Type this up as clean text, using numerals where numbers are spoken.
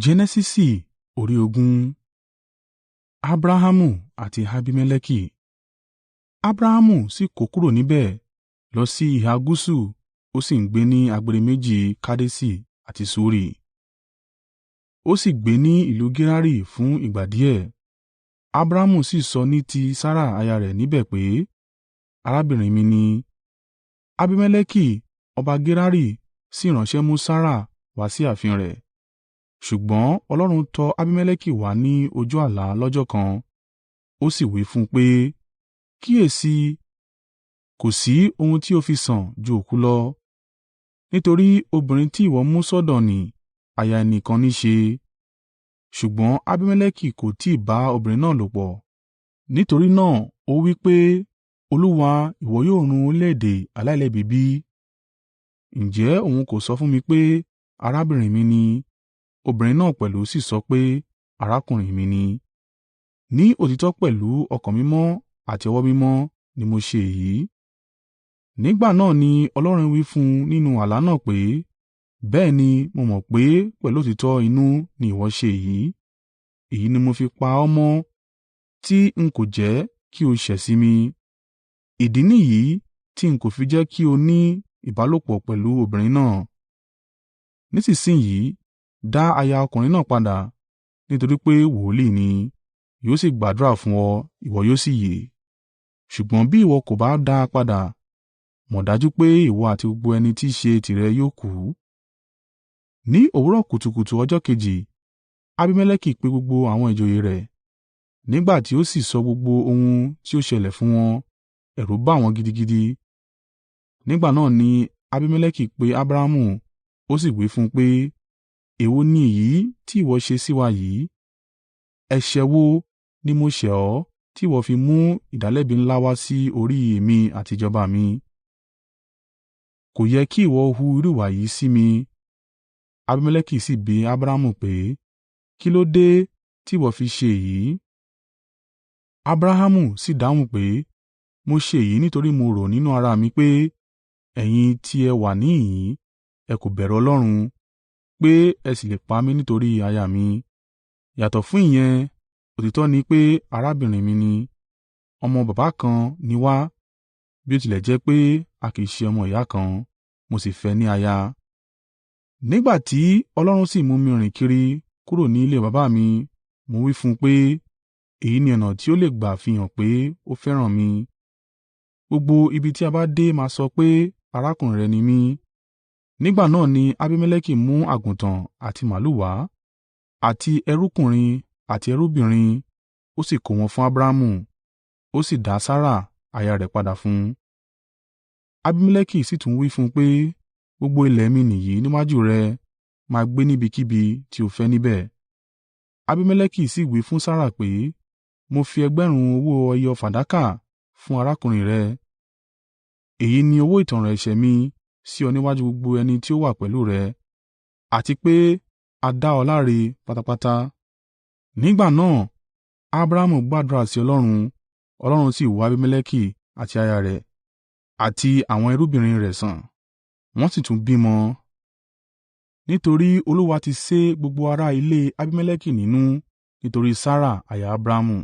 Jẹ́nẹ́sísì orí ogún. Abrahamu àti Abimeleki. Abrahamu sì kó kúrò níbẹ̀ lọ sí ìhà gúúsù, ó sì ń gbé ní agbede-méjì Kadeṣi àti Ṣuri. Ó sì gbé ní ìlú Gerari fún ìgbà díẹ̀. Abrahamu sì sọ ní ti Sara aya rẹ̀ níbẹ̀ pé, arábìnrin mi ni. Abimeleki ọba Gerari sì ránṣẹ́ mú Sara wá sí ààfin rẹ̀. Ṣùgbọ́n Ọlọ́run tọ Abimeleki wá ní ojú àlá lọ́jọ́ kan, ó sì wí fún un pé, kíyèsi i, kò sí ohun tí ó fi sàn ju òkú lọ, nítorí obìnrin tí ìwọ mú sọ́dọ̀ nì, aya ẹnìkan ní í ṣe. Ṣùgbọ́n Abimeleki kò tí ì bá obìnrin náà lòpọ̀. Nítorí náà ó wí pé, Olúwa, ìwọ yóò run orílẹ̀-èdè aláìlẹ́bi bí? Ǹjẹ́ òun kò sọ fún mi pé, arábìnrin mi ni? Obìnrin náà pẹ̀lú sì sọ pé, arákùnrin mi ni. Ní òtítọ́ pẹ̀lú ọkàn mímọ́ àti ọwọ́ mímọ́ ni mo ṣe èyí. Nígbà náà ni Ọlọ́run wí fún un nínú àlá náà pé, bẹ́ẹ̀ ni mo mọ̀ pé pẹ̀lú òtítọ́ inú ni ìwọ ṣe èyí. Èyí ni mo fi pa ọ́ mọ́, tí n kò jẹ́ kí o ṣẹ̀ sí mi. Ìdí nìyí tí n kò fi jẹ́ kí o ní ìbálòpọ̀ pẹ̀lú obìnrin náà. Nísinsin yìí dá aya ọkùnrin náà padà, nítorí pé wòlíì ni, yóò sì gbàdúrà fún ọ, ìwọ yóò sì yè. Ṣùgbọ́n bí ìwọ kò bá dá a padà, mọ̀ dájú pé ìwọ àti gbogbo ẹni tí í ṣe tìrẹ yóò kú. Ní òwúrọ̀ kùtùkùtù ọjọ́ kejì, Abimeleki pe gbogbo àwọn ìjòyè rẹ̀. Nígbà tí ó sì sọ gbogbo ohun tí ó ṣẹlẹ̀ fún wọn, ẹ̀rù bà wọ́n gidigidi. Nígbà náà ni Abimeleki pe Abrahamu, ó sì wí fún un pé, èwo ni èyí tí ìwọ ṣe sí wa yìí? Ẹ̀ṣẹ̀ wo ni mo ṣẹ̀ ọ́ tí ìwọ fi mú ìdálẹ́bi ńlá wá sí orí èmi àti ìjọba mi? Kò yẹ kí ìwọ hu irú ìwà yìí sí mi. Abimeleki sì bi Abrahamu pé, kí ló dé tí ìwọ fi ṣe èyí? Abrahamu sì dáhùn pé, mo ṣe èyí nítorí mo rò nínú ara mi pé, ẹ̀yin tí ẹ wà níhìn-ín, ẹ kò bẹ̀rù Ọlọ́run, pé ẹ sì lè pa mí nítorí aya mi. Yàtọ̀ fún ìyẹn, òtítọ́ ni pé arábìnrin mi ni, ọmọ baba kan ni wá, bí ó tilẹ̀ jẹ́ pé a kì í ṣe ọmọ ìyá kan, mo sì fẹ́ ní aya. Nígbà tí Ọlọ́run sì mú mi rìn kiri kúrò ní ilé baba mi, mo wí fún un pé, èyí ni ọ̀nà tí ó lè gbà fihàn pé ó fẹ́ràn mi. Gbogbo ibi tí a bá dé máa sọ pé, arákùnrin rẹ ni mí. Nígbà náà ni Abimeleki mú àgùntàn àti màlúù wá, àti ẹrúkùnrin àti ẹrúbìnrin, ó sì kó wọn fún Abrahamu, ó sì dá Sara aya rẹ̀ padà fún un. Abimeleki sì tún wí fún un pé, gbogbo ilẹ̀ mi nìyí níwájú rẹ, máa gbé níbikíbi tí o fẹ́ níbẹ̀. Abimeleki sì wí fún Sara pé, mo fi 1,000 owó ẹyọ fàdákà fún arákùnrin rẹ. Èyí ni owó ìtanràn ẹ̀ṣẹ̀ mi sí ọ níwájú gbogbo ẹni tí ó wà pẹ̀lú rẹ, àti pé a dá ọ láre pátápátá. Nígbà náà Abrahamu gbàdúrà sí Ọlọ́run, Ọlọ́run sì wo Abimeleki àti aya rẹ̀, àti àwọn ẹrúbìnrin rẹ̀ sàn, wọ́n sì tún bímọ. Nítorí Olúwa ti sé gbogbo ará ilé Abimeleki nínú nítorí Sara aya Abrahamu.